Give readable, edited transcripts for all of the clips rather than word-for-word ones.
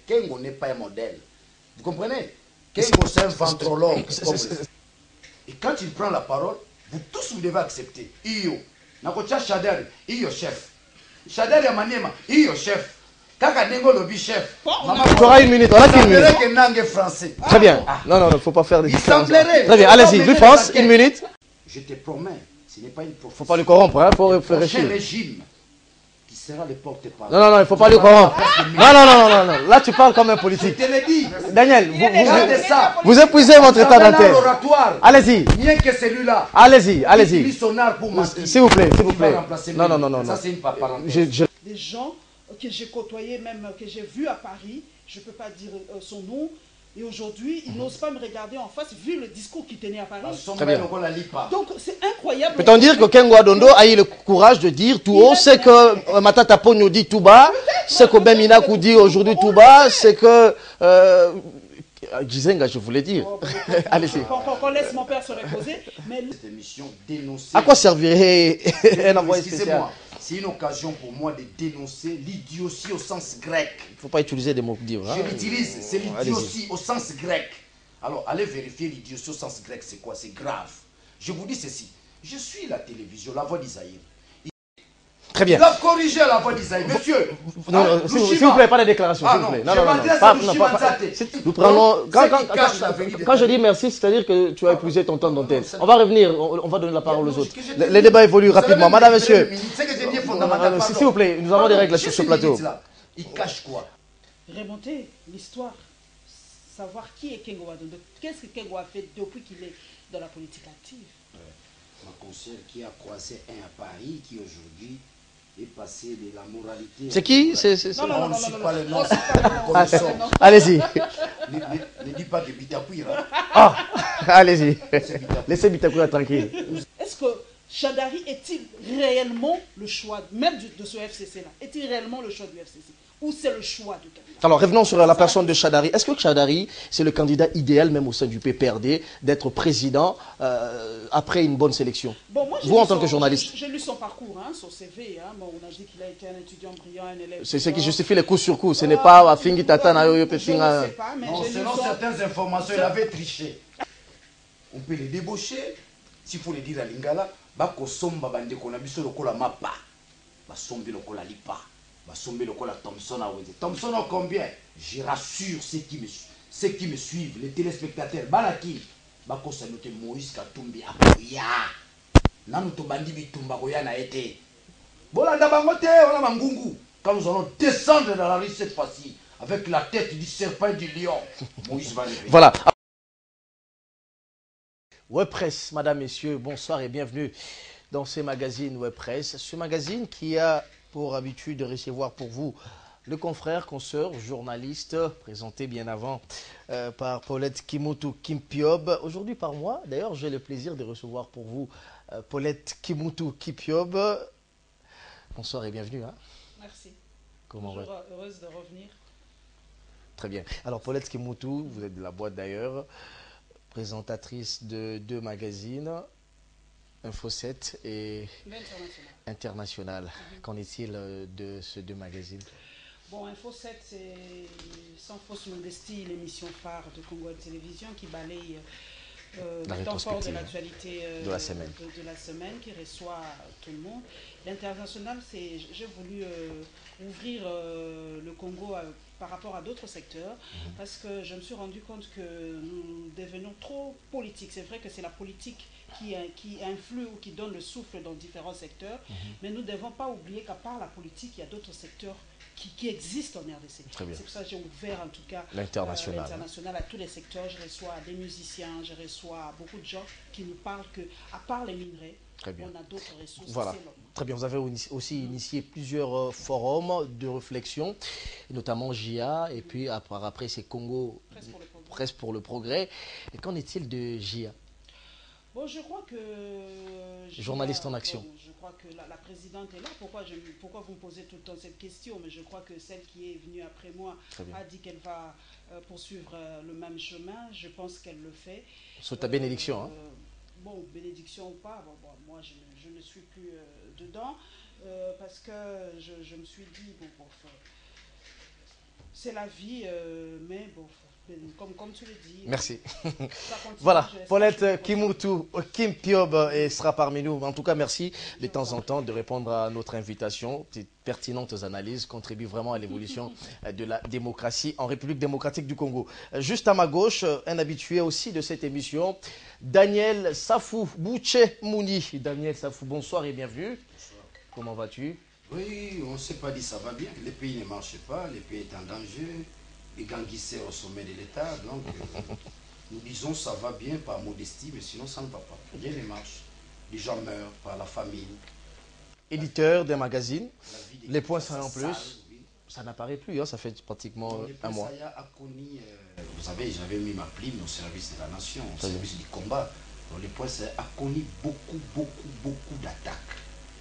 Kengo n'est pas un modèle. Vous comprenez? Kengo, c'est un ventrologue. Et quand il prend la parole, vous tous vous devez accepter. Iyo. Nakocha Shadari, iyo chef. Shadari Amaniema, iyo chef. Kaka Nengo Lobi chef. Tu auras une minute, on a qu'une minute. Français. Très bien. Non, non, il ne faut pas faire des différences. Très bien, allez-y, lui France, une minute. Je te promets, ce n'est pas une profession. Il ne faut pas le corrompre, hein, il faut réfléchir. C'est un régime qui sera le porte-parole. Non, non, non, il ne faut pas le corrompre. Non, non, non, non, non, là tu parles comme un politique. Je te l'ai dit. Daniel, vous épuisez votre état d'antenne. Allez-y. Rien que celui-là. Allez-y, allez-y. S'il vous plaît, s'il vous plaît. Non, non, non, non. Ça, c'est une parenthèse. Des gens que j'ai côtoyés, même que j'ai vus à Paris, je ne peux pas dire son nom, et aujourd'hui, ils n'osent pas me regarder en face, vu le discours qu'il tenait à Paris. Très bien. Donc, c'est incroyable. Peut-on dire que Kengo Adondo a eu le courage de dire tout haut, c'est que Matata Pogno dit tout bas, c'est que Beminakou dit aujourd'hui tout bas, c'est que... Gizenga, je voulais dire. Allez-y. Qu'on laisse mon père se reposer. Mais... Cette émission dénoncer... À quoi servirait un envoyé spécial? Excusez-moi, c'est une occasion pour moi de dénoncer l'idiotie au sens grec. Il ne faut pas utiliser des mots durs. Je l'utilise, c'est l'idiotie au sens grec. Alors, allez vérifier l'idiotie au sens grec, c'est quoi? C'est grave. Je vous dis ceci. Je suis la télévision, la voix d'Isaïe. Très bien. Il a corrigé la voix d'Isaïe. Monsieur, non, s'il vous plaît, pas de déclaration. S'il vous plaît. Non, non, non. Nous prenons. Quand je dis merci, c'est-à-dire que tu as épuisé ton temps d'antenne. On va revenir, on va donner la parole aux autres. Les débats évoluent rapidement. Madame, monsieur. S'il vous plaît, nous avons des règles sur ce plateau. Il cache quoi? Remonter l'histoire, savoir qui est Kengo Adondo. Qu'est-ce que Kengo a fait depuis qu'il est dans la politique active? Ma conseillère qui a croisé un à Paris, qui aujourd'hui est passé de la moralité. C'est qui? Non, non, non, ne cite pas le nom. Allez-y. Ne dis pas de Bitakuira. Ah, allez-y. Laissez Bitakuira tranquille. Est-ce que Shadari est-il réellement le choix, même de ce FCC-là? Est-il réellement le choix du FCC? Ou c'est le choix de quelqu'un? Alors revenons sur la personne de Shadari. Est-ce que Shadari, c'est le candidat idéal, même au sein du PPRD, d'être président après une bonne sélection? Bon, moi, vous, en tant que journaliste. J'ai lu son parcours, hein, son CV. Hein. Bon, on a dit qu'il a été un étudiant brillant, un élève. C'est ce qui justifie les coups sur coups. Ce n'est pas à Fingi Tatana. Je ne sais pas, mais non, selon certaines informations, il avait triché. On peut les débaucher. S'il faut le dire à Lingala, Bako Somba Bandeko Nabiso Lokola Mapa. Basombi Lokola Lipa. Basombi Lokola Thompson Awede. Thompson a combien? Je rassure ceux qui me suivent, les téléspectateurs. Balaki. Bako Sanote Moïse Katumbi Akoya. Nanuto Bandi Bitumba Koya na été. Bolanda Bangote, on a Mangungu. Quand nous allons descendre dans la rue cette fois-ci, avec la tête du serpent et du lion, Moïse va lever. Voilà. Webpress, madame, messieurs, bonsoir et bienvenue dans ce magazine Webpress. Ce magazine qui a pour habitude de recevoir pour vous le confrère, consoeur, journaliste, présenté bien avant par Paulette Kimutu Kimpiob. Aujourd'hui par moi, d'ailleurs, j'ai le plaisir de recevoir pour vous Paulette Kimutu Kimpiob. Bonsoir et bienvenue. Hein. Merci. Comment va? Heureuse de revenir. Très bien. Alors Paulette Kimutu, vous êtes de la boîte d'ailleurs, présentatrice de deux magazines, Info 7 et International. Qu'en est-il de ces deux magazines? Bon, Info 7, c'est sans fausse modestie l'émission phare de Congo Télévision qui balaye le temps fort de l'actualité de la semaine. De la semaine, qui reçoit tout le monde. L'international, j'ai voulu ouvrir le Congo par rapport à d'autres secteurs, parce que je me suis rendu compte que nous devenons trop politiques. C'est vrai que c'est la politique qui influe ou qui donne le souffle dans différents secteurs, mais nous ne devons pas oublier qu'à part la politique, il y a d'autres secteurs qui existent en RDC. C'est pour ça que j'ai ouvert en tout cas l'international à tous les secteurs. Je reçois des musiciens, je reçois beaucoup de gens qui nous parlent qu'à part les minerais, on a d'autres ressources. Voilà. Très bien, vous avez aussi initié plusieurs forums de réflexion, notamment JA, et puis après c'est Congo Presse pour le Progrès. Et qu'en est-il de JA? Bon, je crois que... Journaliste en action. Bon, je crois que la présidente est là. Pourquoi vous me posez tout le temps cette question? Mais je crois que celle qui est venue après moi a dit qu'elle va poursuivre le même chemin. Je pense qu'elle le fait. Sous ta bénédiction. Hein? Bon, bénédiction ou pas, bon, moi je ne suis plus dedans. Parce que je me suis dit, bon, c'est la vie, mais bon, comme tu le dis. Merci. Ça continue, Voilà, je laisse Paulette ça, je Kimoutou, Kim Piob sera parmi nous. En tout cas, merci de temps en temps de répondre à notre invitation. Tes pertinentes analyses contribuent vraiment à l'évolution de la démocratie en République démocratique du Congo. Juste à ma gauche, un habitué aussi de cette émission, Daniel Safou Bouché Mouni. Daniel Safou, bonsoir et bienvenue. Bonsoir. Comment vas-tu? Oui, on ne s'est pas dit ça va bien. Le pays ne marche pas, le pays est en danger. Les ganguisseurs au sommet de l'État. Donc, nous disons ça va bien par modestie, mais sinon ça ne va pas. Rien ne marche. Les gens meurent par la famine. Éditeur des magazines. La vie des Les points Kinshasa en plus. sale, oui. Ça n'apparaît plus, hein, ça fait pratiquement Donc, les un mois. Pensaya a connu, vous savez, j'avais mis ma plume au service de la nation, au Très bien. service du combat. Donc les Pensaya a connu beaucoup d'attaques.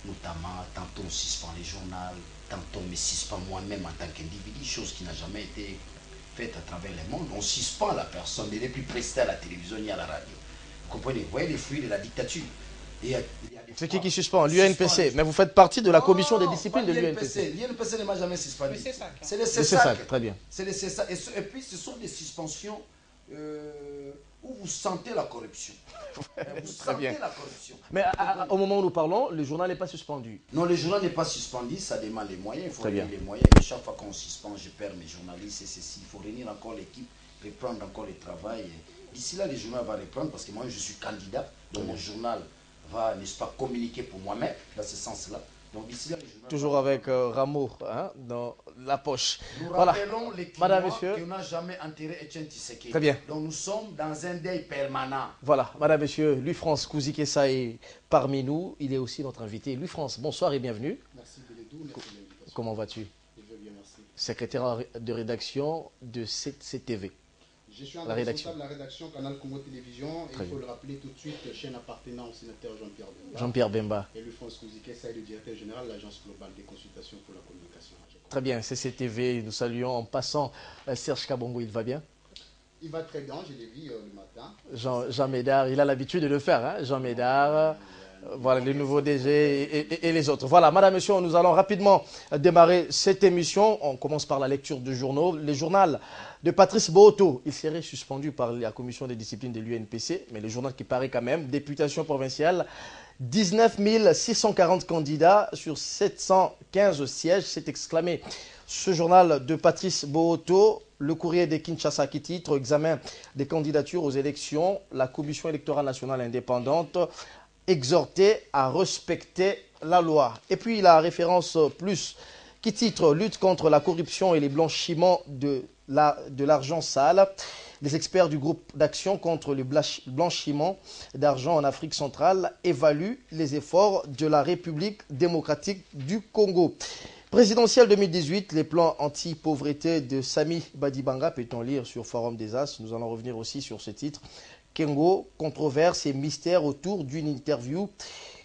Notamment, tantôt on suspend les journaux, tantôt on me suspend moi-même en tant qu'individu, chose qui n'a jamais été faite à travers le monde. On suspend la personne, il n'est plus presté à la télévision ni à la radio. Vous comprenez? Vous voyez les fruits de la dictature. Il y a des C'est fois- qui suspend? L'UNPC. Suspend. Mais vous faites partie de la commission des Non, disciplines pas de l'UNPC. L'UNPC ne m'a jamais suspendu. Le CESAC. C'est le Le CESAC. CESAC, très bien. C'est le CESAC. Et puis ce sont des suspensions où vous sentez la corruption. Vous sentez bien. la corruption. Mais au moment où nous parlons, le journal n'est pas suspendu. Non, le journal n'est pas suspendu, ça demande les moyens. Il faut Très réunir bien. les moyens. Et chaque fois qu'on suspend, je perds mes journalistes et ceci. Il faut réunir encore l'équipe, reprendre encore le travail. D'ici là, le journal va reprendre parce que moi, je suis candidat. Donc mon journal va, n'est-ce pas, communiquer pour moi-même dans ce sens-là. Donc d'ici là, le journal Toujours va- avec Rameau hein, dans la poche. Nous Voilà. rappelons les Madame, clients monsieur. qu'on n'a jamais enterré Etienne Tshisekedi. Très bien. Donc nous sommes dans un deuil permanent. Voilà, Madame, Monsieur, Louis-France Kouzikessa est parmi nous. Il est aussi notre invité. Louis-France, bonsoir et bienvenue. Merci Bélédou, merci de l'invitation. Comment vas-tu? Je vais bien, merci. Secrétaire de rédaction de CTV. Je suis en La rédaction. responsable de la rédaction Canal Congo Télévision et Très il faut bien. le rappeler tout de suite, chaîne appartenant au sénateur Jean-Pierre Bemba. Jean-Pierre Bemba. Et Louis-France Kouzikessa est le directeur général de l'Agence globale des consultations pour la communication. Très bien, CCTV. Nous saluons en passant Serge Kabongo. Il va bien? Il va très bien, je l'ai vu le matin. Jean Médard, il a l'habitude de le faire. Hein? Jean Médard. Voilà, les nouveaux DG et les autres. Voilà, madame, monsieur, nous allons rapidement démarrer cette émission. On commence par la lecture du journal. Le journal de Patrice Boto, il serait suspendu par la commission des disciplines de l'UNPC, mais le journal qui paraît quand même, députation provinciale, 19 640 candidats sur 715 sièges, c'est exclamé. Ce journal de Patrice Boto, le courrier de Kinshasa qui titre, examen des candidatures aux élections, la commission électorale nationale indépendante, exhorté à respecter la loi. Et puis la référence plus qui titre lutte contre la corruption et les blanchiments de l'argent sale. Les experts du groupe d'action contre le blanchiment d'argent en Afrique centrale évaluent les efforts de la République démocratique du Congo. Présidentielle 2018, les plans anti-pauvreté de Sami Badibanga, peut-on lire sur Forum des As. Nous allons revenir aussi sur ce titre. Kengo, controverse et mystère autour d'une interview.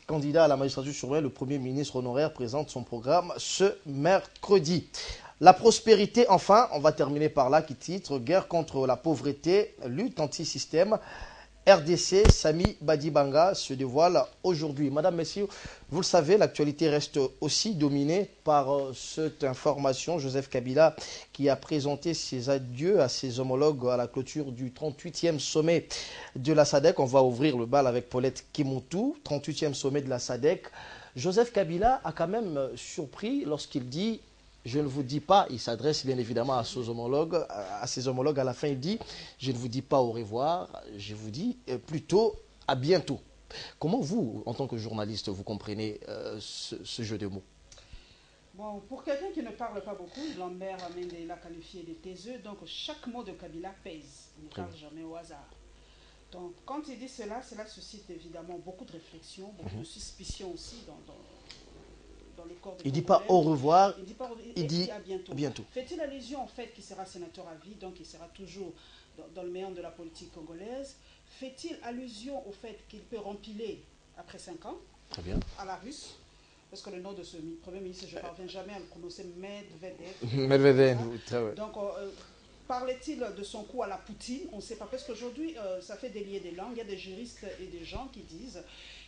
Candidat à la magistrature suprême, le Premier ministre honoraire présente son programme ce mercredi. La prospérité, enfin, on va terminer par là, qui titre « Guerre contre la pauvreté, lutte anti-système ». RDC, Sami Badibanga se dévoile aujourd'hui. Madame, messieurs, vous le savez, l'actualité reste aussi dominée par cette information. Joseph Kabila qui a présenté ses adieux à ses homologues à la clôture du 38e sommet de la SADC. On va ouvrir le bal avec Paulette Kimoutou, 38e sommet de la SADC. Joseph Kabila a quand même surpris lorsqu'il dit « Je ne vous dis pas », il s'adresse bien évidemment à ses homologues, à la fin il dit « Je ne vous dis pas au revoir, je vous dis plutôt à bientôt ». Comment vous, en tant que journaliste, vous comprenez ce jeu de mots? Bon, pour quelqu'un qui ne parle pas beaucoup, Lambert Amende l'a qualifié de taiseux, donc chaque mot de Kabila pèse, il ne parle jamais au hasard. Donc quand il dit cela, cela suscite évidemment beaucoup de réflexion, beaucoup de suspicion aussi dans les corps des Il ne dit pas Congolais. au revoir, Il dit à bientôt. bientôt. Fait-il allusion en fait qu'il sera sénateur à vie, donc il sera toujours dans le méandre de la politique congolaise? Fait-il allusion au fait qu'il peut rempiler après 5 ans Très bien. à la russe? Parce que le nom de ce Premier ministre, je ne parviens jamais à le prononcer, Medvedev. Medvedev, très bien. Donc, parlait-il de son coup à la Poutine? On ne sait pas, parce qu'aujourd'hui, ça fait délier des langues. Il y a des juristes et des gens qui disent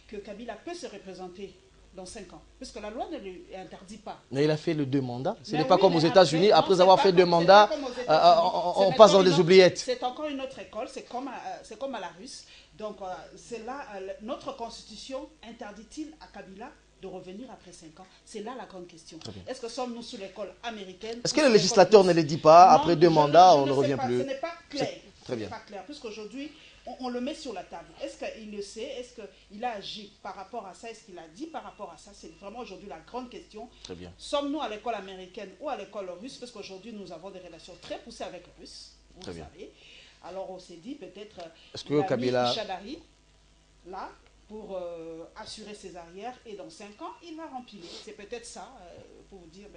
que Kabila peut se représenter dans 5 ans. Puisque la loi ne lui interdit pas. Mais il a fait le 2 mandats. Ce Mais n'est pas oui, comme aux mais États-Unis. non, Après c'est avoir pas fait comme- 2 c'est pas mandats, comme aux États-Unis. on C'est passe dans encore les une autre- oubliettes. C'est encore une autre école. C'est comme à la Russe. Donc, c'est là, notre constitution interdit-il à Kabila de revenir après 5 ans? C'est là la grande question. Est-ce que sommes-nous sous l'école américaine? Est-ce que le législateur ne le dit pas? Non, Après 2 je mandats, on je ne sais revient pas. plus. Ce n'est pas clair. Très bien. Ce n'est pas clair. Puisqu'aujourd'hui, on le met sur la table. Est-ce qu'il le sait? Est-ce qu'il a agi par rapport à ça? Est-ce qu'il a dit par rapport à ça? C'est vraiment aujourd'hui la grande question. Très bien. Sommes-nous à l'école américaine ou à l'école russe? Parce qu'aujourd'hui, nous avons des relations très poussées avec les Russes. Vous Très bien. savez. Alors, on s'est dit peut-être... Est-ce que Kabila... Chadari, là, pour assurer ses arrières. Et dans 5 ans, il va remplir. C'est peut-être ça, pour vous dire...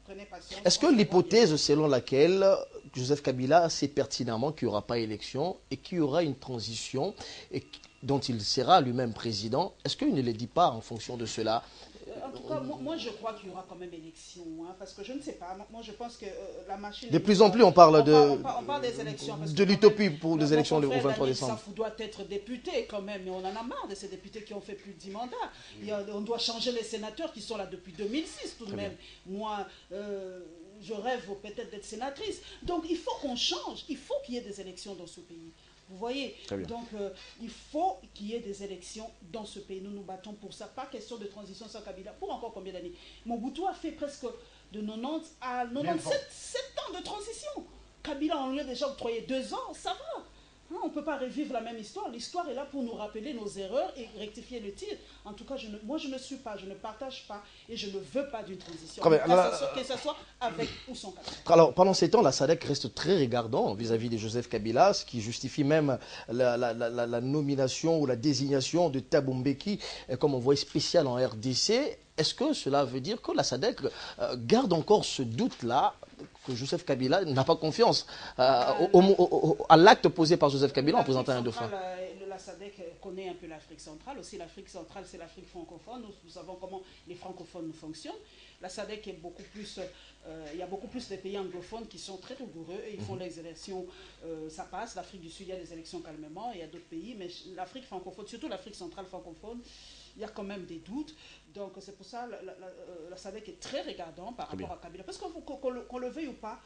prenez patience. Est-ce que l'hypothèse selon laquelle Joseph Kabila sait pertinemment qu'il n'y aura pas élection et qu'il y aura une transition dont il sera lui-même président, est-ce qu'il ne le dit pas en fonction de cela? En tout cas, moi je crois qu'il y aura quand même élection, hein, parce que je ne sais pas. Moi je pense que la machine... De plus en plus on parle on parle des élections. Parce de l'utopie pour les élections au 23 décembre. Safou doit être député quand même, mais on en a marre de ces députés qui ont fait plus de 10 mandats. On doit changer les sénateurs qui sont là depuis 2006 tout de même. Moi, je rêve peut-être d'être sénatrice. Donc il faut qu'on change, il faut qu'il y ait des élections dans ce pays. Vous voyez, donc il faut qu'il y ait des élections dans ce pays. Nous nous battons pour ça. Pas question de transition sans Kabila. Pour encore combien d'années? Mobutu a fait presque de 90 à 97 ans de transition. Kabila, on lui a déjà octroyé 2 ans, ça va. Hein, on ne peut pas revivre la même histoire. L'histoire est là pour nous rappeler nos erreurs et rectifier le tir. En tout cas, moi je ne suis pas, je ne partage pas et je ne veux pas d'une transition. Que ce soit avec ou sans Kabila. Alors, pendant ces temps, la SADC reste très regardant vis-à-vis de Joseph Kabila, ce qui justifie même la nomination ou la désignation de Thabo Mbeki comme envoyé spécial en RDC. Est-ce que cela veut dire que la SADC garde encore ce doute-là, que Joseph Kabila n'a pas confiance à l'acte posé par Joseph Kabila en présentant un dauphin? La SADC connaît un peu l'Afrique centrale. Aussi, l'Afrique centrale, c'est l'Afrique francophone. Nous savons comment les francophones fonctionnent. La SADC est beaucoup plus... il y a beaucoup plus de pays anglophones qui sont très rigoureux et ils font les élections, ça passe. L'Afrique du Sud, il y a des élections calmement. Il y a d'autres pays, mais l'Afrique francophone, surtout l'Afrique centrale francophone, il y a quand même des doutes. Donc c'est pour ça que la SADC est très regardant par rapport à Kabila. Parce qu'on le veuille ou pas,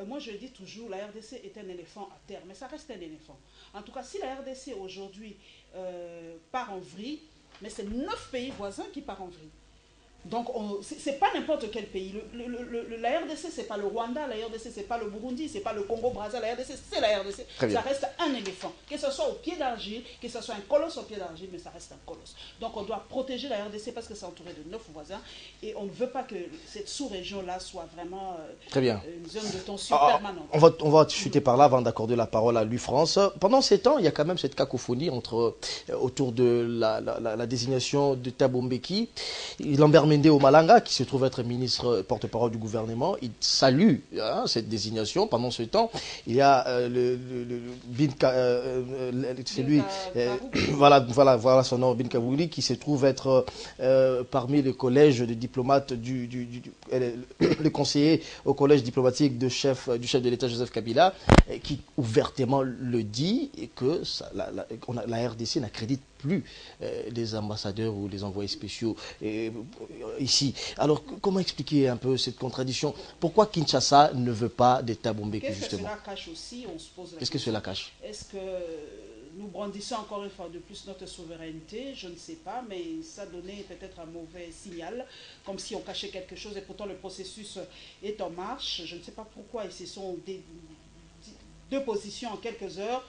moi je dis toujours, la RDC est un éléphant à terre, mais ça reste un éléphant. En tout cas, si la RDC aujourd'hui part en vrille, mais c'est 9 pays voisins qui partent en vrille. Donc, ce n'est pas n'importe quel pays. La RDC, ce n'est pas le Rwanda, la RDC, ce n'est pas le Burundi, ce n'est pas le Congo-Brazza, la RDC, c'est la RDC. Ça reste un éléphant. Que ce soit au pied d'argile, que ce soit un colosse au pied d'argile, mais ça reste un colosse. Donc, on doit protéger la RDC parce que c'est entouré de 9 voisins. Et on ne veut pas que cette sous-région-là soit vraiment une zone de tension permanente. On va chuter par là avant d'accorder la parole à l'UFrance. Pendant ces temps, il y a quand même cette cacophonie autour de la désignation de Thabo Mbeki. Lambert Mende au Malanga, qui se trouve être ministre porte-parole du gouvernement, il salue cette désignation. Pendant ce temps, il y a voilà son nom, Bin Kabouli, qui se trouve être parmi les collèges de diplomates le conseiller au collège diplomatique du chef de l'État Joseph Kabila, qui ouvertement le dit et que la RDC n'accrédite plus les ambassadeurs ou les envoyés spéciaux ici. Alors, comment expliquer un peu cette contradiction? Pourquoi Kinshasa ne veut pas de Thabo Mbeki, justement? Qu'est-ce que cela cache aussi? On se pose la question. Qu'est-ce que cela cache? Est-ce que nous brandissons encore une fois de plus notre souveraineté? Je ne sais pas, mais ça donnait peut-être un mauvais signal, comme si on cachait quelque chose, et pourtant le processus est en marche. Je ne sais pas pourquoi ils se sont deux positions en quelques heures.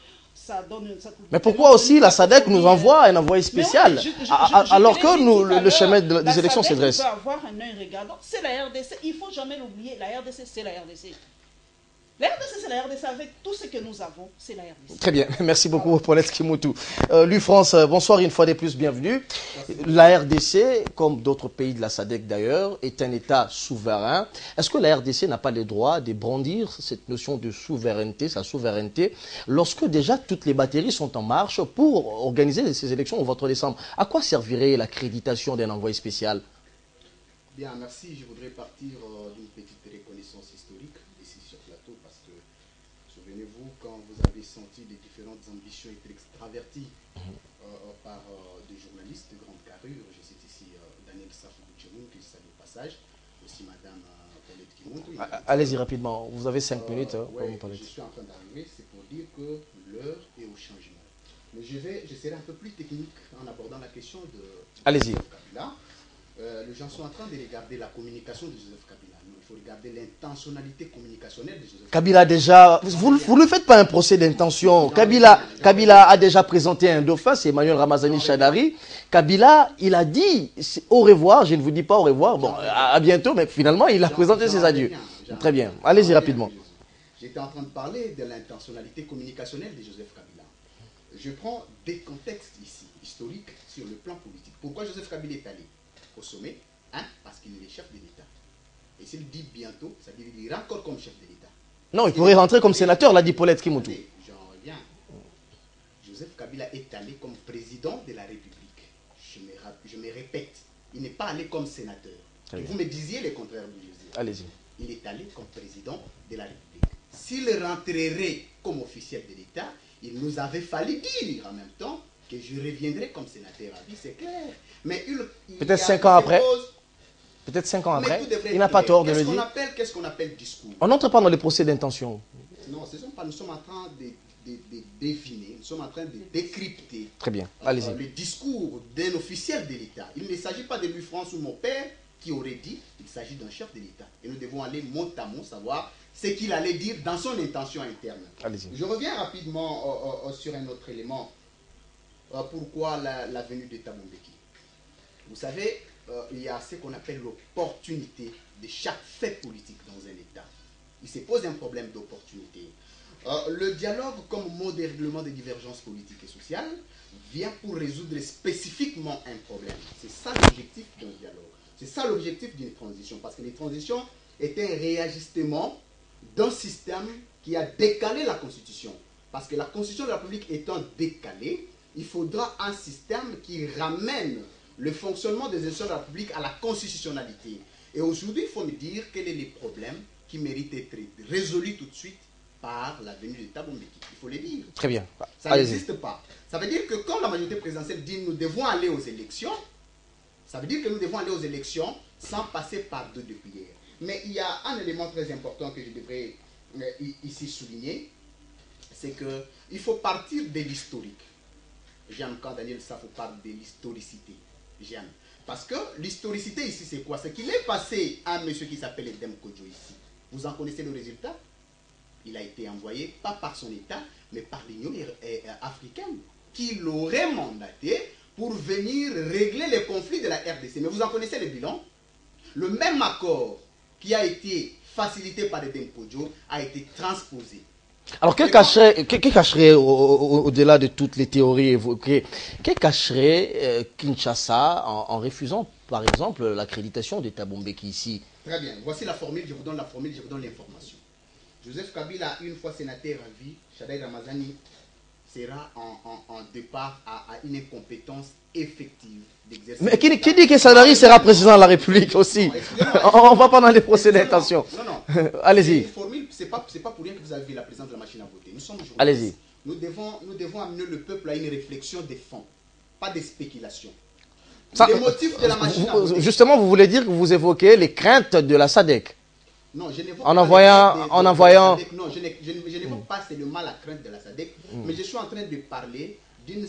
Mais pourquoi aussi la SADC nous envoie un envoyé spécial alors que le chemin des élections se dresse? La SADC peut avoir un œil regardant. C'est la RDC, il ne faut jamais l'oublier. La RDC, c'est la RDC. La RDC, c'est la RDC. Avec tout ce que nous avons, c'est la RDC. Très bien, merci beaucoup pour l'Eskimotou. l'UFrance, bonsoir une fois de plus, bienvenue. La RDC, comme d'autres pays de la SADC d'ailleurs, est un État souverain. Est-ce que la RDC n'a pas le droit de brandir cette notion de souveraineté, sa souveraineté, lorsque déjà toutes les batteries sont en marche pour organiser ces élections au 23 décembre? À quoi servirait l'accréditation d'un envoyé spécial? Bien, merci. Je voudrais partir d'une petite reconnaissance historique ici sur plateau parce que, souvenez-vous, vous quand vous avez senti les différentes ambitions être extraverties par des journalistes de grande carrure. Je cite ici Daniel Safou-Bouchemoun, qui salue au passage, aussi Madame Paulette Kimonto. Allez-y rapidement, vous avez 5 minutes. Ouais, je suis en train d'arriver, c'est pour dire que l'heure est au changement. Mais je serai un peu plus technique en abordant la question de Allez-y. Joseph Kabila. Les gens sont en train de regarder la communication de Joseph Kabila. Non, il faut regarder l'intentionnalité communicationnelle de Joseph Kabila a déjà... Vous ne lui faites pas un procès d'intention. Kabila a déjà présenté un dauphin, c'est Emmanuel Ramazani Chadari. Kabila, il a dit au revoir, je ne vous dis pas au revoir, bon, à bientôt, mais finalement, il a présenté ses adieux. Très bien, allez-y rapidement. J'étais en train de parler de l'intentionnalité communicationnelle de Joseph Kabila. Je prends des contextes ici, historiques, sur le plan politique. Pourquoi Joseph Kabila est allé au sommet? Parce qu'il est chef de l'État. Et s'il dit bientôt, ça veut dire qu'il ira encore comme chef de l'État. Non, il pourrait rentrer comme sénateur, l'a dit Paulette Kimonto. J'en reviens. Joseph Kabila est allé comme président de la République. Je me répète, il n'est pas allé comme sénateur. Vous me disiez le contraire de Joseph. Allez-y. Il est allé comme président de la République. S'il rentrerait comme officiel de l'État, il nous avait fallu dire en même temps que je reviendrai comme sénateur à vie, c'est clair. Mais peut-être 5 ans après. Peut-être 5 ans après. Il n'a pas tort de le dire. Qu'est-ce qu'on appelle discours? On n'entre pas dans les procès d'intention. Non, nous sommes en train de définir, nous sommes en train de décrypter. Très bien, allez-y. Le discours d'un officiel de l'État. Il ne s'agit pas de Louis France ou mon père qui aurait dit, il s'agit d'un chef de l'État. Et nous devons aller mot à mot savoir ce qu'il allait dire dans son intention interne. Allez-y. Je reviens rapidement sur un autre élément. Pourquoi la venue de Thabo Mbeki? Vous savez, il y a ce qu'on appelle l'opportunité de chaque fait politique dans un État. Il se pose un problème d'opportunité. Le dialogue comme mode de règlement des divergences politiques et sociales vient pour résoudre spécifiquement un problème. C'est ça l'objectif d'un dialogue. C'est ça l'objectif d'une transition. Parce que les transitions est un réajustement d'un système qui a décalé la Constitution. Parce que la Constitution de la République étant décalée, il faudra un système qui ramène le fonctionnement des institutions de la République à la constitutionnalité. Et aujourd'hui, il faut me dire quel est le problème qui mérite d'être résolu tout de suite par la venue de Thabo Mbeki. Il faut le dire. Très bien. Ça n'existe pas. Ça veut dire que quand la majorité présidentielle dit nous devons aller aux élections, ça veut dire que nous devons aller aux élections sans passer par deux de prière. Mais il y a un élément très important que je devrais ici souligner, c'est qu'il faut partir de l'historique. J'aime quand Daniel Safou parle de l'historicité. J'aime. Parce que l'historicité ici, c'est quoi? C'est qu'il est passé à un monsieur qui s'appelle Edem Kodjo ici. Vous en connaissez le résultat? Il a été envoyé, pas par son État, mais par l'Union africaine, qui l'aurait mandaté pour venir régler les conflits de la RDC. Mais vous en connaissez le bilan? Le même accord qui a été facilité par Edem Kodjo a été transposé. Alors, que cacherait au-delà de toutes les théories évoquées, que cacherait Kinshasa en refusant, par exemple, l'accréditation de Thabo Mbeki ici? Très bien. Voici la formule, je vous donne la formule, je vous donne l'information. Joseph Kabila, une fois sénateur à vie, Chadaï Ramazani sera en départ à une incompétence effective d'exercice. Mais qui dit que Chadari sera président de la République aussi? On va pas dans les procès d'intention. Non. Allez-y. C'est pas pour rien que vous avez vu la présence de la machine à voter. Nous sommes journalistes. Allez-y. Nous devons amener le peuple à une réflexion des fonds, pas des spéculations. Les motifs de la machine à voter. Justement, vous voulez dire que vous évoquez les craintes de la SADC? Non, je n'évoque pas non, je n'évoque pas seulement la crainte de la SADC, mais je suis en train de parler d'un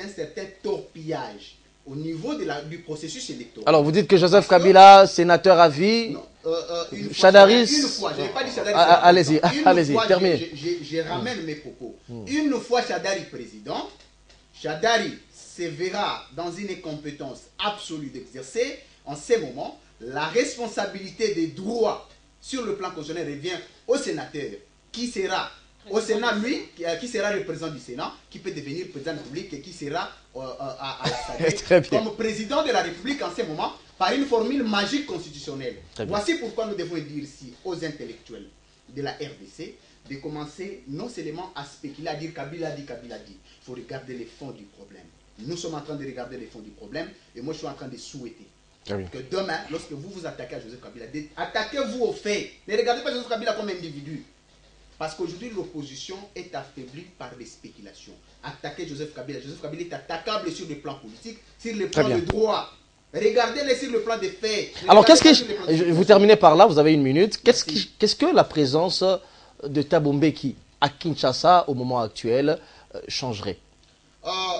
certain torpillage au niveau du processus électoral. Alors, vous dites que Joseph Kabila, sénateur à vie, Chadaris... Une fois, je n'ai pas dit Chadaris. Allez-y, terminez. Je ramène mes propos. Une fois Chadari président, Chadari se verra dans une incompétence absolue d'exercer. En ce moment, la responsabilité des droits sur le plan constitutionnel revient au sénateur, qui sera au Sénat, lui, qui sera le président du Sénat, qui peut devenir président de la République et qui sera à la SADC comme président de la République en ce moment, par une formule magique constitutionnelle. Voici pourquoi nous devons dire ici aux intellectuels de la RDC de commencer non seulement à spéculer, à dire Kabila dit, Kabila dit. Il faut regarder les fonds du problème. Nous sommes en train de regarder les fonds du problème et moi je suis en train de souhaiter que demain, lorsque vous vous attaquez à Joseph Kabila, attaquez-vous aux faits. Ne regardez pas Joseph Kabila comme individu. Parce qu'aujourd'hui, l'opposition est affaiblie par les spéculations. Attaquer Joseph Kabila est attaquable sur le plan politique, sur le plan de droit. Regardez-les sur le plan des faits. Alors, vous terminez par là, vous avez une minute. Qu'est-ce que la présence de Thabo Mbeki à Kinshasa au moment actuel changerait?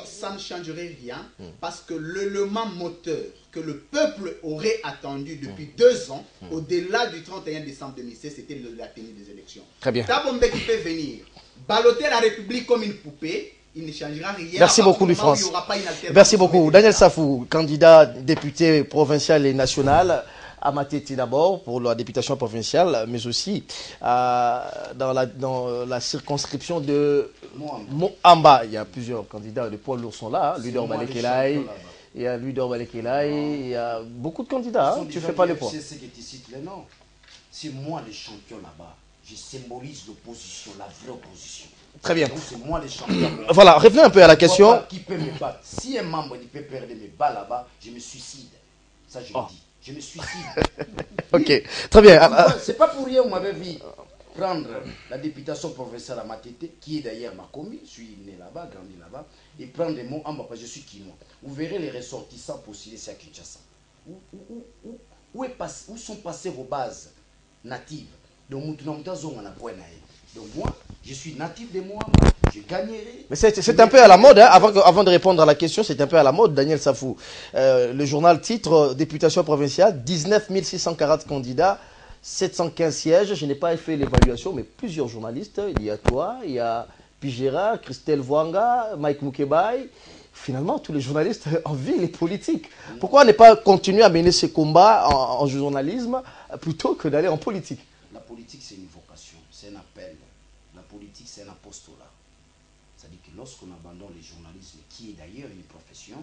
Ça ne changerait rien parce que l'élément moteur que le peuple aurait attendu depuis 2 ans, au-delà du 31 décembre 2016, c'était la tenue des élections. Très bien. Thabo Mbeki peut venir balloter la République comme une poupée. Il ne changera rien. Merci beaucoup, Louis France. Merci beaucoup. Daniel Safou, candidat député provincial et national, à Matete d'abord pour la députation provinciale, mais aussi dans la circonscription de Moamba. Il y a plusieurs candidats. Les poids lourds sont là. Ludor Balekelaï, il y a Ludor Balekelaï, il y a beaucoup de candidats. Tu ne fais pas les poids. C'est moi le champion là-bas. Je symbolise l'opposition, la vraie opposition. Très bien. C'est moi le champion. Voilà, revenez un peu à la question. Qui peut me battre? Si un membre peut perdre mes balles là-bas, je me suicide. Ça, je le dis. Je me suicide. Ok, très bien. C'est pas pour rien qu'on m'avait vu prendre la députation provinciale à Matete, qui est d'ailleurs ma commune. Je suis né là-bas, grandi là-bas, et prendre les mots en bas, parce que je suis quinois. Vous verrez les ressortissants postuler à Kinshasa. Où sont passées vos bases natives? Donc, moi, je suis natif de moi, je gagnerai. Mais c'est un peu à la mode, hein, avant de répondre à la question, c'est un peu à la mode, Daniel Safou. Le journal titre députation provinciale, 19 640 candidats, 715 sièges. Je n'ai pas fait l'évaluation, mais plusieurs journalistes, il y a toi, il y a Pigera, Christelle Vwanga, Mike Mukebai. Finalement, tous les journalistes envient les politiques. Pourquoi ne pas continuer à mener ce combat en journalisme plutôt que d'aller en politique? La politique, c'est une vocation, c'est un appel. La politique, c'est un apostolat. C'est-à-dire que lorsqu'on abandonne le journalisme, qui est d'ailleurs une profession,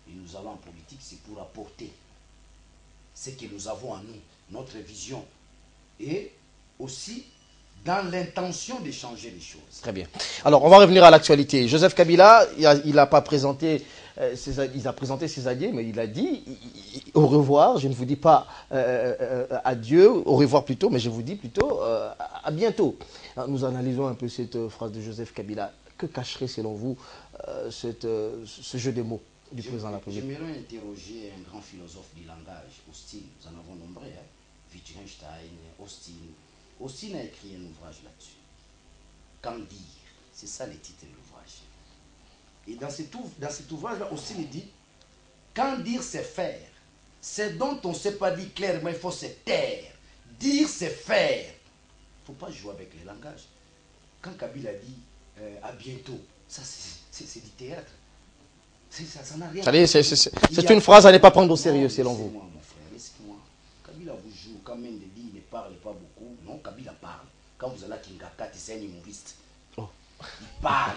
et nous allons en politique, c'est pour apporter ce que nous avons en nous, notre vision, et aussi dans l'intention de changer les choses. Très bien. Alors, on va revenir à l'actualité. Joseph Kabila, il n'a pas présenté, il a présenté ses alliés, mais il a dit au revoir. Je ne vous dis pas adieu, au revoir plutôt, mais je vous dis plutôt à bientôt. Alors, nous analysons un peu cette phrase de Joseph Kabila. Que cacherait, selon vous, ce jeu de mots du président de la République? J'aimerais interroger un grand philosophe du langage, Austin. Nous en avons nombreux, hein? Wittgenstein, Austin. Austin a écrit un ouvrage là-dessus. Quand dire? C'est ça le titre de l'ouvrage. Et dans cet ouvrage-là, Austin dit, quand dire c'est faire. C'est dont on ne s'est pas dit clairement, il faut se taire. Dire c'est faire. Il ne faut pas jouer avec les langages. Quand Kabila dit à bientôt, ça c'est du théâtre. Ça n'a rien. C'est une phrase à ne pas prendre au sérieux, selon vous. Moi, mon frère, laissez-moi. Kabila vous joue, quand même dit, il ne parle pas beaucoup. Non, Kabila parle. Quand vous allez à Kingakati, c'est un humoriste. Oh.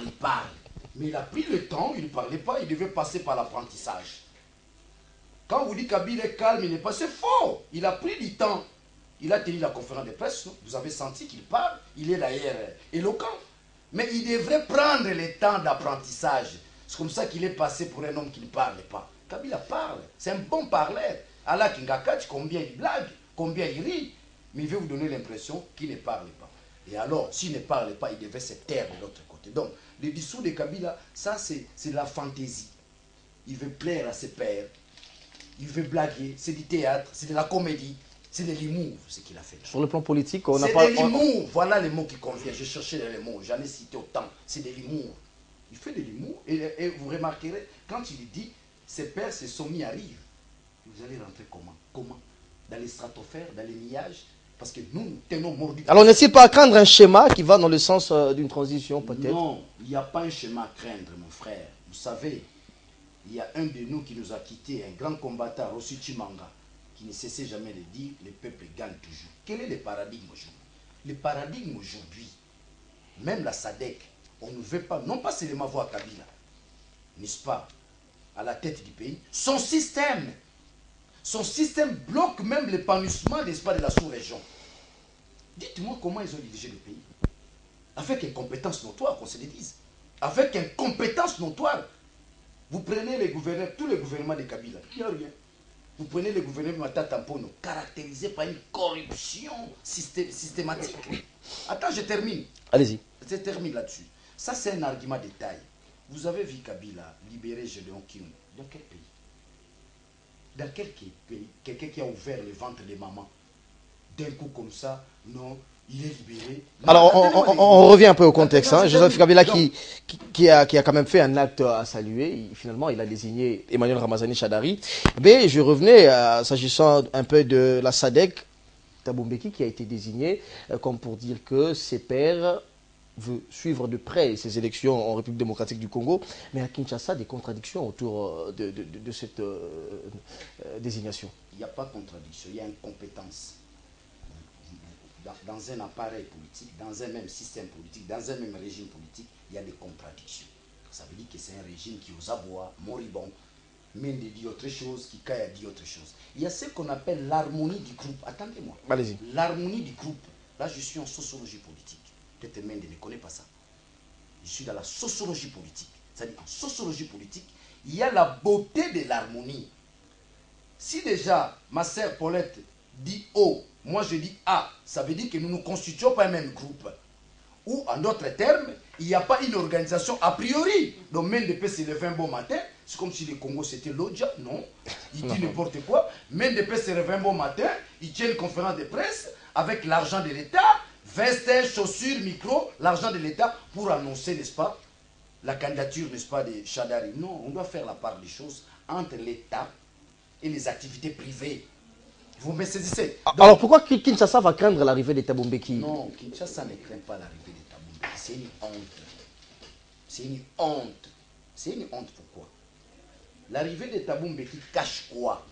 Il parle. Mais il a pris le temps, il ne parlait pas, il devait passer par l'apprentissage. Quand vous dites Kabila est calme, il n'est pas, c'est faux. Il a pris du temps. Il a tenu la conférence de presse, non? Vous avez senti qu'il parle. Il est d'ailleurs éloquent. Mais il devrait prendre le temps d'apprentissage. C'est comme ça qu'il est passé pour un homme qui ne parle pas. Kabila parle. C'est un bon parleur. Allah Kingakati, combien il blague, combien il rit. Mais il veut vous donner l'impression qu'il ne parle pas. Et alors, s'il ne parle pas, il devait se taire de l'autre côté. Donc, le discours de Kabila, ça c'est la fantaisie. Il veut plaire à ses pairs. Il veut blaguer. C'est du théâtre, c'est de la comédie. C'est de l'humour, ce qu'il a fait. Sur le plan politique, on n'a pas... C'est de l'humour. Voilà les mots qui conviennent. Je cherchais les mots. J'en ai cité autant. C'est de l'humour. Il fait de l'humour. Et vous remarquerez, quand il dit, ses pères se sont mis à rire. Vous allez rentrer comment? Comment? Dans les stratosphères, dans les nuages? Parce que nous tenons mordus. Alors, n'est-il pas à craindre un schéma qui va dans le sens d'une transition, peut-être? Non, il n'y a pas un schéma à craindre, mon frère. Vous savez, il y a un de nous qui nous a quittés, un grand combattant, Rossi Chimanga, qui ne cessait jamais de dire le peuple gagne toujours. Quel est le paradigme aujourd'hui? Le paradigme aujourd'hui, même la SADC, on ne veut pas, non pas seulement voir Kabila, n'est-ce pas, à la tête du pays, son système bloque même l'épanouissement, n'est-ce pas, de la sous-région. Dites-moi comment ils ont dirigé le pays. Avec une compétence notoire, qu'on se le dise. Avec une compétence notoire. Vous prenez les gouverneurs, tous les gouvernements de Kabila, il n'y a rien. Vous prenez le gouvernement Matata Mpono, caractérisé par une corruption systématique. Attends, je termine. Allez-y. Je termine là-dessus. Ça, c'est un argument de taille. Vous avez vu Kabila libérer Gédéon Kim. Dans quel pays? Dans quel pays? Quelqu'un qui a ouvert le ventre des mamans. D'un coup comme ça, non, il est libéré. Non, alors, on revient un peu au contexte. Hein. Joseph Kabila donc, qui a quand même fait un acte à saluer. Finalement, il a désigné Emmanuel Ramazani Chadari. Mais je revenais, s'agissant un peu de la SADC, Thabo Mbeki qui a été désigné comme pour dire que ses pairs veut suivre de près ces élections en République démocratique du Congo, mais à Kinshasa, des contradictions autour de cette désignation. il n'y a pas de contradiction, il y a incompétence. Dans un appareil politique, dans un même système politique, dans un même régime politique, il y a des contradictions. Ça veut dire que c'est un régime qui aux abois, moribond, Mende dit autre chose, Kikaya dit autre chose. Il y a ce qu'on appelle l'harmonie du groupe. Attendez-moi. Allez-y. L'harmonie du groupe. Là, je suis en sociologie politique. Peut-être Mende ne connaît pas ça. Je suis dans la sociologie politique. C'est-à-dire, en sociologie politique, il y a la beauté de l'harmonie. Si déjà, ma sœur Paulette dit O, moi je dis A, ça veut dire que nous ne constituons pas un même groupe. Ou, en d'autres termes, il n'y a pas une organisation a priori. Donc, Mende peut se lever un bon matin. C'est comme si le Congo c'était l'Odja. Non. Il dit n'importe quoi. Mende peut se lever un bon matin. Il tient une conférence de presse avec l'argent de l'État. Veste, chaussures, micro, l'argent de l'État pour annoncer, n'est-ce pas, la candidature, n'est-ce pas, de Chadari. Non, on doit faire la part des choses entre l'État et les activités privées. Vous me saisissez? Donc, alors pourquoi Kinshasa va craindre l'arrivée de Thabo Mbeki? non, Kinshasa ne craint pas l'arrivée de Thabo Mbeki. C'est une honte. C'est une honte. C'est une honte pourquoi? L'arrivée de Thabo Mbeki cache quoi?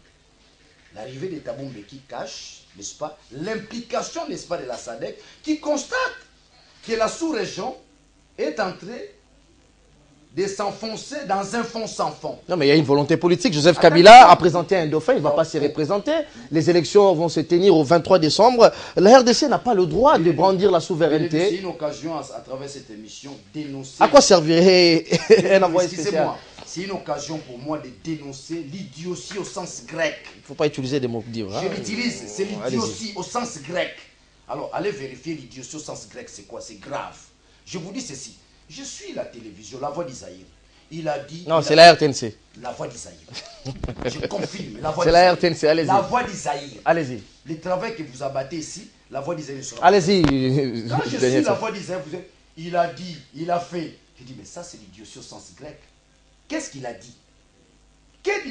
L'arrivée de Thabo Mbeki cache, n'est-ce pas, l'implication, n'est-ce pas, de la SADC qui constate que la sous-région est en train de s'enfoncer dans un fond sans fond. Non, mais il y a une volonté politique. Joseph Kabila a présenté un dauphin, il ne va pas se représenter. Les élections vont se tenir au 23 décembre. La RDC n'a pas le droit de brandir la C'est souveraineté. une occasion, à travers cette émission, d'énoncer... À quoi servirait un envoyé spécial? Excusez-moi, c'est une occasion pour moi de dénoncer l'idiotie au sens grec. Il ne faut pas utiliser des mots durs. Je l'utilise, c'est Allez-y. l'idiotie au sens grec. Alors, allez vérifier l'idiotie au sens grec, c'est quoi? C'est grave. Je vous dis ceci. Je suis la télévision, la voix d'Isaïe. Il a dit... Non, c'est la RTNC. La voix d'Isaïe. Je confirme, la voix C'est la d'Isaïe. RTNC, allez-y. La voix d'Isaïe. Allez-y. Le travail que vous abattez ici, la voix d'Isaïe sera... Allez-y. Quand je suis la voix d'Isaïe, vous êtes... Il a dit, il a fait. Je dis, mais ça, c'est l'idiotie au sens grec. Qu'est-ce qu'il a dit?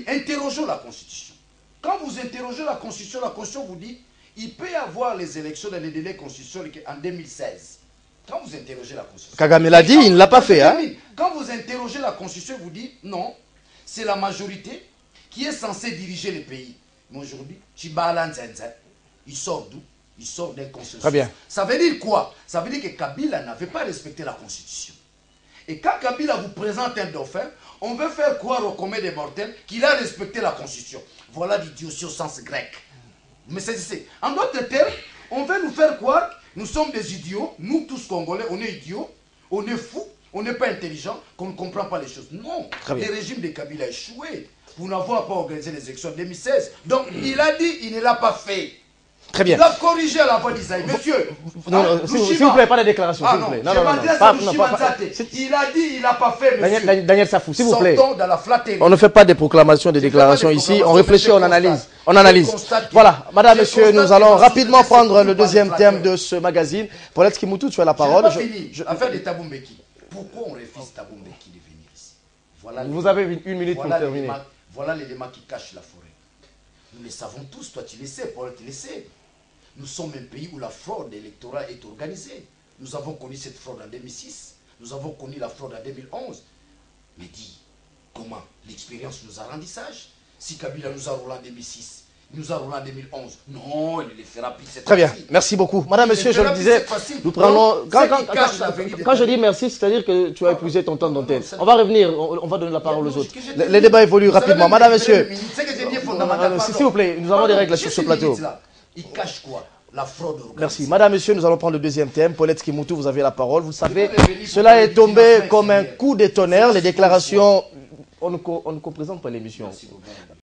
Interrogeons la Constitution. Quand vous interrogez la Constitution vous dit, il peut y avoir les élections dans les délais constitutionnels en 2016. Quand vous interrogez la Constitution... Kagame l'a dit, il ne l'a pas fait. Hein? Quand vous interrogez la Constitution, vous dites, non, c'est la majorité qui est censée diriger le pays. Mais aujourd'hui, Chibala Nzenze, il sort d'où? Il sort d'un consensus. Très bien. Ça veut dire quoi? Ça veut dire que Kabila n'avait pas respecté la Constitution. Et quand Kabila vous présente un dauphin, on veut faire croire au commun des mortels qu'il a respecté la Constitution. Voilà l'idiotie au sens grec. Mais c'est en d'autres termes, on veut nous faire croire nous sommes des idiots, nous tous Congolais, on est idiots, on est fous, on n'est pas intelligents, qu'on ne comprend pas les choses. Non, le régime de Kabila a échoué pour n'avoir pas organisé les élections en 2016. Donc il a dit, il ne l'a pas fait. Très bien. Il a corrigé à la voix d'Isaïe. Monsieur, Non, s'il vous plaît, pas de déclaration, s'il vous plaît. Non, non, non. Il a dit, il n'a pas fait, monsieur. Daniel Safou, s'il vous plaît. Sortons dans la flatterie. On ne fait pas de proclamations, de déclarations ici. On réfléchit, on analyse. On analyse. Voilà, madame, monsieur, nous allons rapidement prendre le deuxième thème de ce magazine. Paulette Kimoutou, tu as la parole. Je n'ai pas fini. Affaire de Thabo Mbeki. Pourquoi on refuse Thabo Mbeki de venir ici? Voilà. Vous avez une minute pour terminer. Voilà l'élément qui cache la forêt. Nous le savons tous, toi tu le sais, Paul tu le sais. Nous sommes un pays où la fraude électorale est organisée. Nous avons connu cette fraude en 2006. Nous avons connu la fraude en 2011. Mais dis, comment l'expérience nous a rendu sages? Si Kabila nous a roulé en 2006, il nous a roulé en 2011. Non, il le fera plus cette Très bien, fois-ci. merci beaucoup. Madame, monsieur, je le disais, nous prenons... Quand je dis merci, c'est-à-dire que tu as épuisé ton temps d'antenne. On va revenir, on va donner la parole aux autres. Les débats évoluent rapidement. Madame, monsieur, s'il vous plaît, nous avons des règles sur ce plateau. Il cache quoi? La fraude organisée. Merci. Madame, monsieur, nous allons prendre le deuxième thème. Paulette Kimoutou, vous avez la parole. Vous savez, cela est tombé comme un coup de tonnerre. Les déclarations, on ne co-présente pas l'émission.